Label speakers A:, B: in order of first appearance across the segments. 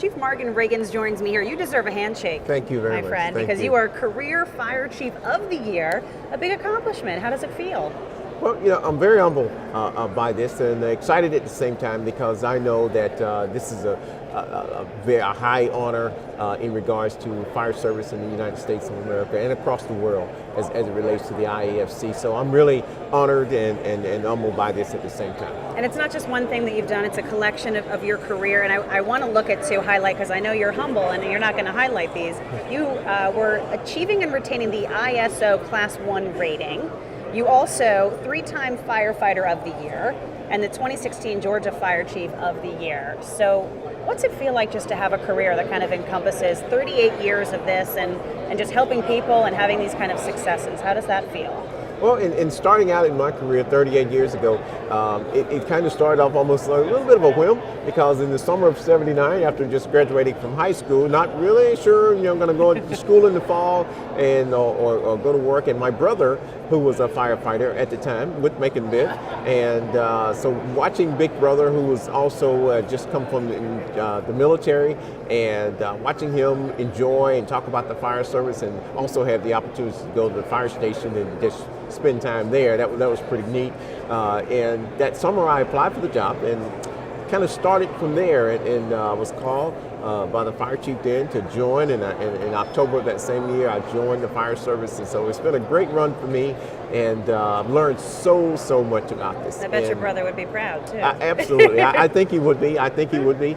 A: Chief Marvin Riggins joins me here. You deserve a handshake.
B: Thank you very much,
A: my friend,
B: Thank
A: because
B: you.
A: you are Career Fire Chief of the Year, a big accomplishment. How does it feel?
B: Well, I'm very humbled by this and excited at the same time because I know that this is a very high honor in regards to fire service in the United States of America and across the world as it relates to the IAFC. So I'm really honored and humbled by this at the same time.
A: And it's not just one thing that you've done, it's a collection of your career. And I want to look at to highlight, because I know you're humble and you're not going to highlight these. You were achieving and retaining the ISO Class 1 rating. You also 3-time Firefighter of the Year and the 2016 Georgia Fire Chief of the Year. So what's it feel like just to have a career that kind of encompasses 38 years of this and just helping people and having these kind of successes? How does that feel?
B: Well, in starting out in my career 38 years ago, it kind of started off almost like a little bit of a whim, because in the summer of '79, after just graduating from high school, not really sure, I'm going to go to school in the fall and or go to work. And my brother, who was a firefighter at the time with Macon-Bibb, and so watching Big Brother, who was also just come from the military, and watching him enjoy and talk about the fire service, and also have the opportunity to go to the fire station and just spend time there. That was pretty neat. And that summer I applied for the job and kind of started from there, and was called by the fire chief then to join. And in October of that same year, I joined the fire service. And so it's been a great run for me, and I've learned so much about this.
A: I bet your brother would be proud too.
B: Absolutely, I think he would be. I think he would be.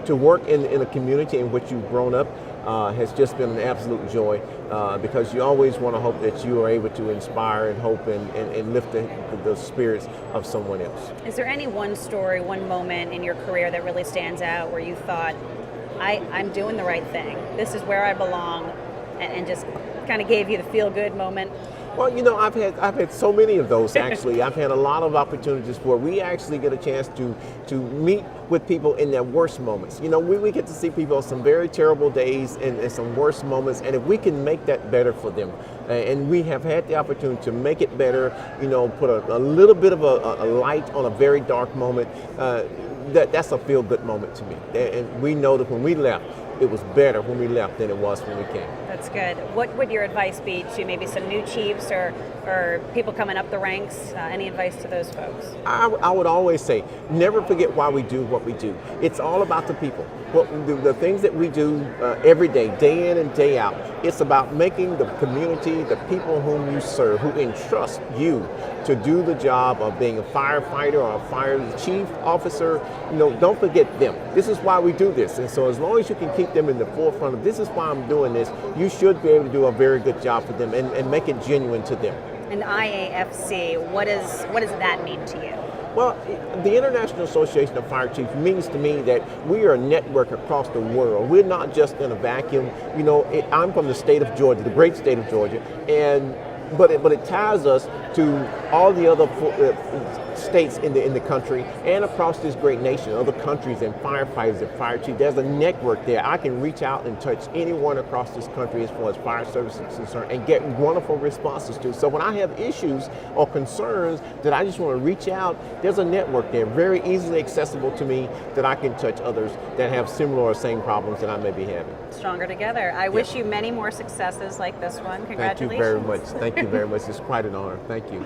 B: To work in a community in which you've grown up has just been an absolute joy, because you always want to hope that you are able to inspire and hope and lift the spirits of someone else.
A: Is there any one story, one moment in your career that really stands out where you thought, I'm doing the right thing, this is where I belong, and just kind of gave you the feel-good moment?
B: Well, I've had so many of those, actually. I've had a lot of opportunities where we actually get a chance to meet with people in their worst moments. We get to see people on some very terrible days and some worst moments, and if we can make that better for them, and we have had the opportunity to make it better, put a little bit of a light on a very dark moment, that's a feel-good moment to me. And we know that when we left, it was better when we left than it was when we came.
A: That's good. What would your advice be to maybe some new chiefs or people coming up the ranks? Any advice to those folks?
B: I would always say, never forget why we do what we do. It's all about the people. The things that we do every day in and day out, it's about making the community, the people whom you serve, who entrust you to do the job of being a firefighter or a fire chief officer. Don't forget them. This is why we do this. And so as long as you can keep them in the forefront of this is why I'm doing this, you should be able to do a very good job for them and make it genuine to them.
A: And IAFC, what does that mean to you?
B: Well, the International Association of Fire Chiefs means to me that we are a network across the world. We're not just in a vacuum. I'm from the state of Georgia, the great state of Georgia, but it ties us to all the other states in the country and across this great nation, other countries and firefighters and fire chiefs. There's a network there. I can reach out and touch anyone across this country as far as fire service is concerned and get wonderful responses to. So when I have issues or concerns that I just want to reach out, there's a network there, very easily accessible to me, that I can touch others that have similar or same problems that I may be having.
A: Stronger together. I wish you many more successes like this one. Congratulations.
B: Thank you very much. Thank you very much. It's quite an honor. Thank you.